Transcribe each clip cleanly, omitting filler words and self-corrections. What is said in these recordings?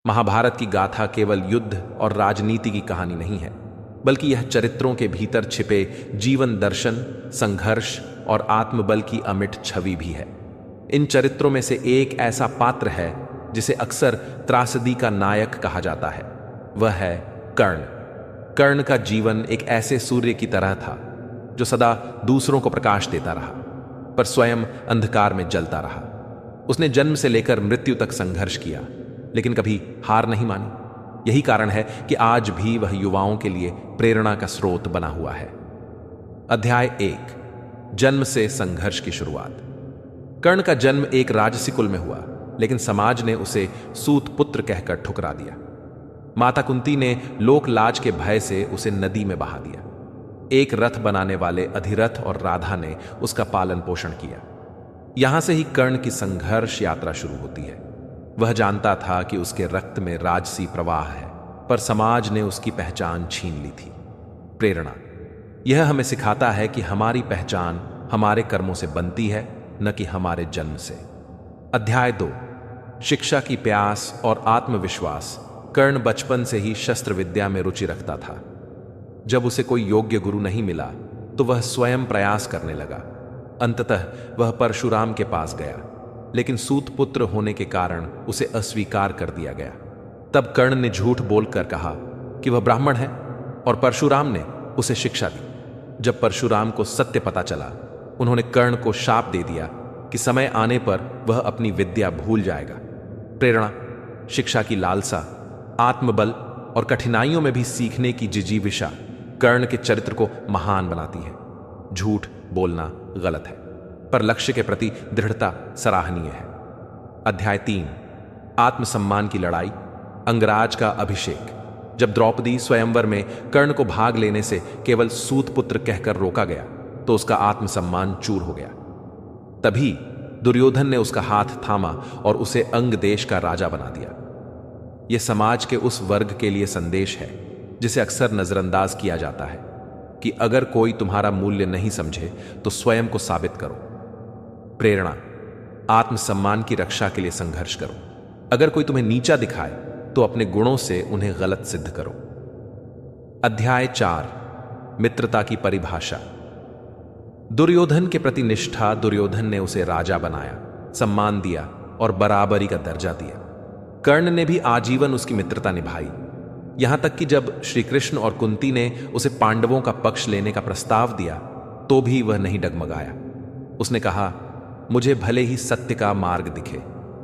महाभारत की गाथा केवल युद्ध और राजनीति की कहानी नहीं है, बल्कि यह चरित्रों के भीतर छिपे जीवन दर्शन, संघर्ष और आत्मबल की अमिट छवि भी है। इन चरित्रों में से एक ऐसा पात्र है जिसे अक्सर त्रासदी का नायक कहा जाता है। वह है कर्ण। कर्ण का जीवन एक ऐसे सूर्य की तरह था जो सदा दूसरों को प्रकाश देता रहा, पर स्वयं अंधकार में जलता रहा। उसने जन्म से लेकर मृत्यु तक संघर्ष किया, लेकिन कभी हार नहीं मानी। यही कारण है कि आज भी वह युवाओं के लिए प्रेरणा का स्रोत बना हुआ है। अध्याय 1, जन्म से संघर्ष की शुरुआत। कर्ण का जन्म एक राजसी कुल में हुआ, लेकिन समाज ने उसे सूत पुत्र कहकर ठुकरा दिया। माता कुंती ने लोक लाज के भय से उसे नदी में बहा दिया। एक रथ बनाने वाले अधिरथ और राधा ने उसका पालन पोषण किया। यहां से ही कर्ण की संघर्ष यात्रा शुरू होती है। वह जानता था कि उसके रक्त में राजसी प्रवाह है, पर समाज ने उसकी पहचान छीन ली थी। प्रेरणा। यह हमें सिखाता है कि हमारी पहचान हमारे कर्मों से बनती है, न कि हमारे जन्म से। अध्याय 2, शिक्षा की प्यास और आत्मविश्वास। कर्ण बचपन से ही शस्त्र विद्या में रुचि रखता था। जब उसे कोई योग्य गुरु नहीं मिला तो वह स्वयं प्रयास करने लगा। अंततः वह परशुराम के पास गया, लेकिन सूत पुत्र होने के कारण उसे अस्वीकार कर दिया गया। तब कर्ण ने झूठ बोलकर कहा कि वह ब्राह्मण है, और परशुराम ने उसे शिक्षा दी। जब परशुराम को सत्य पता चला, उन्होंने कर्ण को शाप दे दिया कि समय आने पर वह अपनी विद्या भूल जाएगा। प्रेरणा। शिक्षा की लालसा, आत्मबल और कठिनाइयों में भी सीखने की जिजीविषा कर्ण के चरित्र को महान बनाती है। झूठ बोलना गलत है, पर लक्ष्य के प्रति दृढ़ता सराहनीय है। अध्याय 3, आत्मसम्मान की लड़ाई। अंगराज का अभिषेक। जब द्रौपदी स्वयंवर में कर्ण को भाग लेने से केवल सूत पुत्र कहकर रोका गया, तो उसका आत्मसम्मान चूर हो गया। तभी दुर्योधन ने उसका हाथ थामा और उसे अंग देश का राजा बना दिया। यह समाज के उस वर्ग के लिए संदेश है जिसे अक्सर नजरअंदाज किया जाता है कि अगर कोई तुम्हारा मूल्य नहीं समझे तो स्वयं को साबित करो। प्रेरणा। आत्मसम्मान की रक्षा के लिए संघर्ष करो। अगर कोई तुम्हें नीचा दिखाए तो अपने गुणों से उन्हें गलत सिद्ध करो। अध्याय 4, मित्रता की परिभाषा। दुर्योधन के प्रति निष्ठा। दुर्योधन ने उसे राजा बनाया, सम्मान दिया और बराबरी का दर्जा दिया। कर्ण ने भी आजीवन उसकी मित्रता निभाई, यहां तक कि जब श्री कृष्ण और कुंती ने उसे पांडवों का पक्ष लेने का प्रस्ताव दिया तो भी वह नहीं डगमगाया। उसने कहा, मुझे भले ही सत्य का मार्ग दिखे,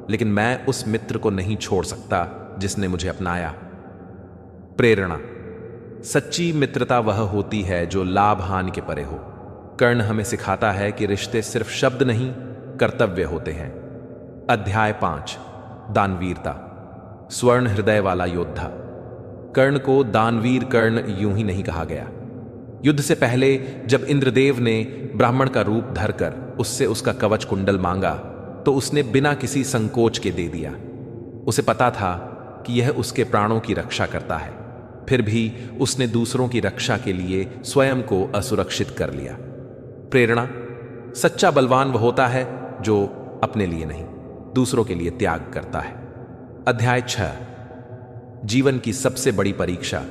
लेकिन मैं उस मित्र को नहीं छोड़ सकता जिसने मुझे अपनाया। प्रेरणा। सच्ची मित्रता वह होती है जो लाभ हानि के परे हो। कर्ण हमें सिखाता है कि रिश्ते सिर्फ शब्द नहीं, कर्तव्य होते हैं। अध्याय 5, दानवीरता। स्वर्ण हृदय वाला योद्धा। कर्ण को दानवीर कर्ण यूं ही नहीं कहा गया। युद्ध से पहले जब इंद्रदेव ने ब्राह्मण का रूप धरकर उससे उसका कवच कुंडल मांगा, तो उसने बिना किसी संकोच के दे दिया। उसे पता था कि यह उसके प्राणों की रक्षा करता है, फिर भी उसने दूसरों की रक्षा के लिए स्वयं को असुरक्षित कर लिया। प्रेरणा। सच्चा बलवान वह होता है जो अपने लिए नहीं, दूसरों के लिए त्याग करता है। अध्याय 6, जीवन की सबसे बड़ी परीक्षा।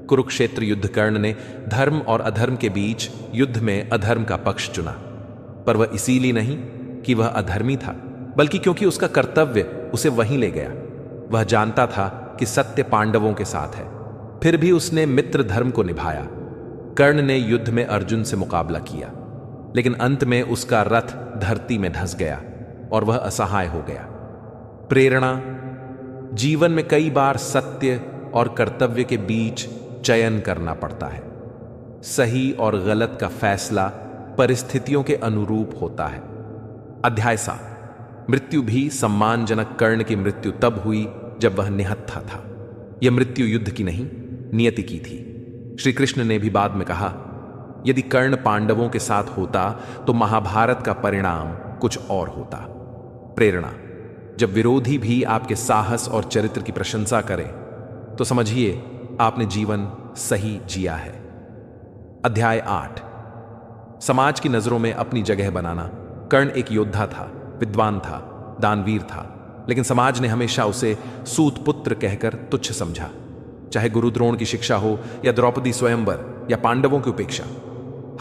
कुरुक्षेत्र युद्ध। कर्ण ने धर्म और अधर्म के बीच युद्ध में अधर्म का पक्ष चुना, पर वह इसीलिए नहीं कि वह अधर्मी था, बल्कि क्योंकि उसका कर्तव्य उसे वहीं ले गया। वह जानता था कि सत्य पांडवों के साथ है, फिर भी उसने मित्र धर्म को निभाया। कर्ण ने युद्ध में अर्जुन से मुकाबला किया, लेकिन अंत में उसका रथ धरती में धंस गया और वह असहाय हो गया। प्रेरणा। जीवन में कई बार सत्य और कर्तव्य के बीच चयन करना पड़ता है। सही और गलत का फैसला परिस्थितियों के अनुरूप होता है। अध्याय 7, मृत्यु भी सम्मानजनक। कर्ण की मृत्यु तब हुई जब वह निहत्था था। यह मृत्यु युद्ध की नहीं, नियति की थी। श्री कृष्ण ने भी बाद में कहा, यदि कर्ण पांडवों के साथ होता तो महाभारत का परिणाम कुछ और होता। प्रेरणा। जब विरोधी भी आपके साहस और चरित्र की प्रशंसा करें तो समझिए आपने जीवन सही जिया है। अध्याय 8, समाज की नजरों में अपनी जगह बनाना। कर्ण एक योद्धा था, विद्वान था, दानवीर था, लेकिन समाज ने हमेशा उसे सूत पुत्र कहकर तुच्छ समझा। चाहे गुरु द्रोण की शिक्षा हो या द्रौपदी स्वयंवर या पांडवों की उपेक्षा,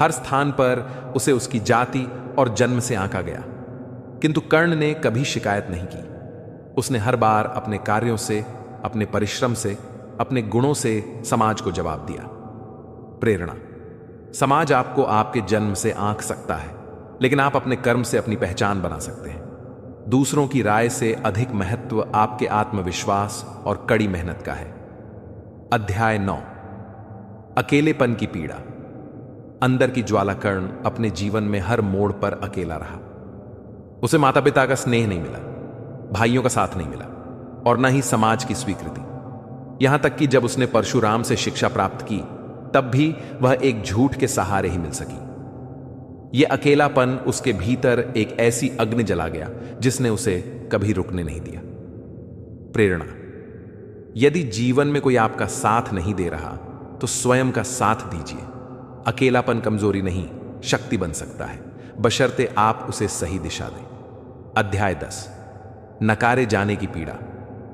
हर स्थान पर उसे उसकी जाति और जन्म से आंका गया। किंतु कर्ण ने कभी शिकायत नहीं की। उसने हर बार अपने कार्यों से, अपने परिश्रम से, अपने गुणों से समाज को जवाब दिया। प्रेरणा। समाज आपको आपके जन्म से आंक सकता है, लेकिन आप अपने कर्म से अपनी पहचान बना सकते हैं। दूसरों की राय से अधिक महत्व आपके आत्मविश्वास और कड़ी मेहनत का है। अध्याय 9। अकेलेपन की पीड़ा। अंदर की ज्वाला कर्ण अपने जीवन में हर मोड़ पर अकेला रहा। उसे माता पिता का स्नेह नहीं मिला, भाइयों का साथ नहीं मिला और न ही समाज की स्वीकृति। यहां तक कि जब उसने परशुराम से शिक्षा प्राप्त की, तब भी वह एक झूठ के सहारे ही मिल सकी। यह अकेलापन उसके भीतर एक ऐसी अग्नि जला गया जिसने उसे कभी रुकने नहीं दिया। प्रेरणा। यदि जीवन में कोई आपका साथ नहीं दे रहा तो स्वयं का साथ दीजिए। अकेलापन कमजोरी नहीं, शक्ति बन सकता है, बशर्ते आप उसे सही दिशा दें। अध्याय 10। नकारे जाने की पीड़ा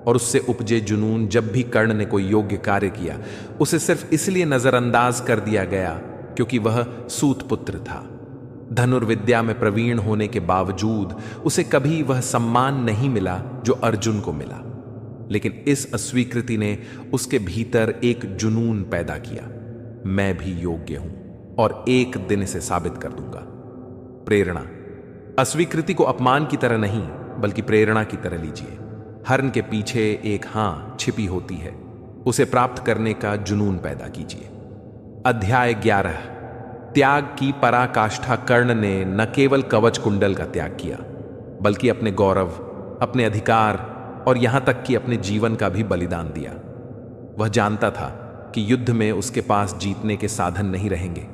और उससे उपजे जुनून। जब भी कर्ण ने कोई योग्य कार्य किया, उसे सिर्फ इसलिए नजरअंदाज कर दिया गया क्योंकि वह सूत पुत्र था। धनुर्विद्या में प्रवीण होने के बावजूद उसे कभी वह सम्मान नहीं मिला जो अर्जुन को मिला। लेकिन इस अस्वीकृति ने उसके भीतर एक जुनून पैदा किया। मैं भी योग्य हूं और एक दिन इसे साबित कर दूंगा। प्रेरणा। अस्वीकृति को अपमान की तरह नहीं, बल्कि प्रेरणा की तरह लीजिए। हरण के पीछे एक हां छिपी होती है, उसे प्राप्त करने का जुनून पैदा कीजिए। अध्याय 11। त्याग की पराकाष्ठा। कर्ण ने न केवल कवच कुंडल का त्याग किया, बल्कि अपने गौरव, अपने अधिकार और यहां तक कि अपने जीवन का भी बलिदान दिया। वह जानता था कि युद्ध में उसके पास जीतने के साधन नहीं रहेंगे,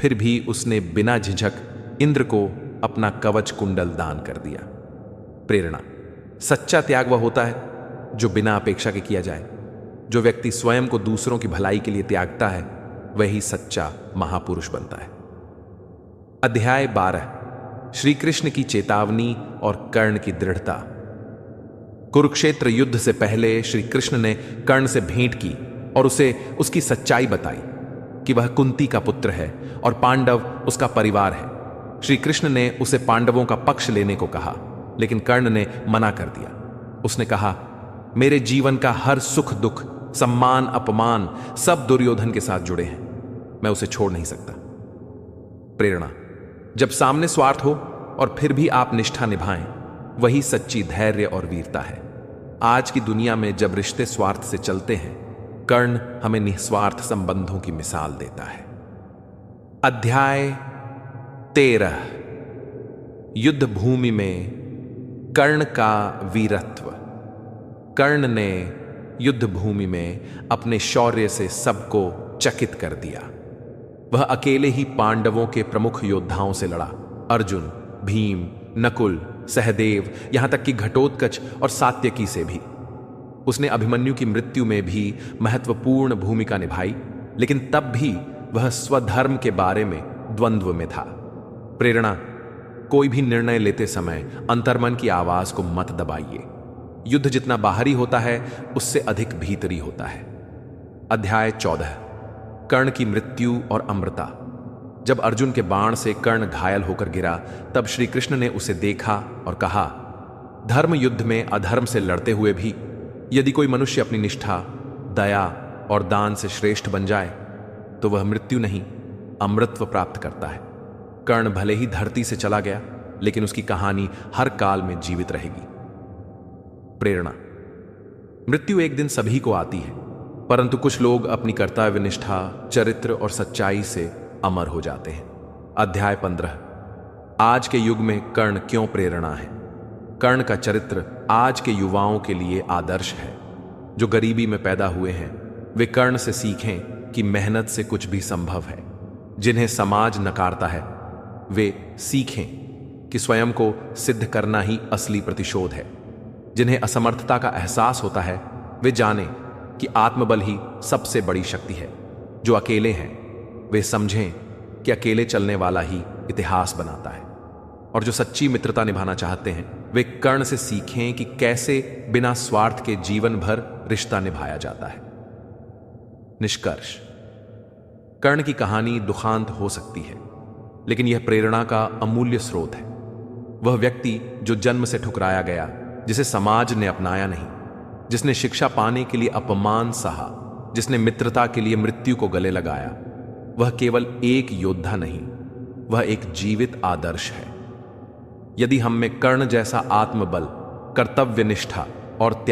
फिर भी उसने बिना झिझक इंद्र को अपना कवच कुंडल दान कर दिया। प्रेरणा। सच्चा त्याग वह होता है जो बिना अपेक्षा के किया जाए। जो व्यक्ति स्वयं को दूसरों की भलाई के लिए त्यागता है, वही सच्चा महापुरुष बनता है। अध्याय 12। श्री कृष्ण की चेतावनी और कर्ण की दृढ़ता। कुरुक्षेत्र युद्ध से पहले श्री कृष्ण ने कर्ण से भेंट की और उसे उसकी सच्चाई बताई कि वह कुंती का पुत्र है और पांडव उसका परिवार है। श्री कृष्ण ने उसे पांडवों का पक्ष लेने को कहा, लेकिन कर्ण ने मना कर दिया। उसने कहा, मेरे जीवन का हर सुख दुख, सम्मान अपमान सब दुर्योधन के साथ जुड़े हैं, मैं उसे छोड़ नहीं सकता। प्रेरणा। जब सामने स्वार्थ हो और फिर भी आप निष्ठा निभाएं, वही सच्ची धैर्य और वीरता है। आज की दुनिया में जब रिश्ते स्वार्थ से चलते हैं, कर्ण हमें निस्वार्थ संबंधों की मिसाल देता है। अध्याय 13। युद्ध भूमि में कर्ण का वीरत्व। कर्ण ने युद्ध भूमि में अपने शौर्य से सबको चकित कर दिया। वह अकेले ही पांडवों के प्रमुख योद्धाओं से लड़ा। अर्जुन, भीम, नकुल, सहदेव, यहां तक कि घटोत्कच और सात्यकी से भी। उसने अभिमन्यु की मृत्यु में भी महत्वपूर्ण भूमिका निभाई, लेकिन तब भी वह स्वधर्म के बारे में द्वंद्व में था। प्रेरणा। कोई भी निर्णय लेते समय अंतर्मन की आवाज को मत दबाइए। युद्ध जितना बाहरी होता है, उससे अधिक भीतरी होता है। अध्याय 14। कर्ण की मृत्यु और अमृता। जब अर्जुन के बाण से कर्ण घायल होकर गिरा, तब श्री कृष्ण ने उसे देखा और कहा, धर्म युद्ध में अधर्म से लड़ते हुए भी यदि कोई मनुष्य अपनी निष्ठा, दया और दान से श्रेष्ठ बन जाए, तो वह मृत्यु नहीं, अमृतत्व प्राप्त करता है। कर्ण भले ही धरती से चला गया, लेकिन उसकी कहानी हर काल में जीवित रहेगी। प्रेरणा। मृत्यु एक दिन सभी को आती है, परंतु कुछ लोग अपनी कर्तव्य निष्ठा, चरित्र और सच्चाई से अमर हो जाते हैं। अध्याय 15। आज के युग में कर्ण क्यों प्रेरणा है। कर्ण का चरित्र आज के युवाओं के लिए आदर्श है। जो गरीबी में पैदा हुए हैं, वे कर्ण से सीखें कि मेहनत से कुछ भी संभव है। जिन्हें समाज नकारता है, वे सीखें कि स्वयं को सिद्ध करना ही असली प्रतिशोध है। जिन्हें असमर्थता का एहसास होता है, वे जानें कि आत्मबल ही सबसे बड़ी शक्ति है। जो अकेले हैं, वे समझें कि अकेले चलने वाला ही इतिहास बनाता है। और जो सच्ची मित्रता निभाना चाहते हैं वे कर्ण से सीखें कि कैसे बिना स्वार्थ के जीवन भर रिश्ता निभाया जाता है। निष्कर्ष, कर्ण की कहानी दुखांत हो सकती है, लेकिन यह प्रेरणा का अमूल्य स्रोत है। वह व्यक्ति जो जन्म से ठुकराया गया, जिसे समाज ने अपनाया नहीं, जिसने शिक्षा पाने के लिए अपमान सहा, जिसने मित्रता के लिए मृत्यु को गले लगाया, वह केवल एक योद्धा नहीं, वह एक जीवित आदर्श है। यदि हम में कर्ण जैसा आत्मबल, कर्तव्यनिष्ठा और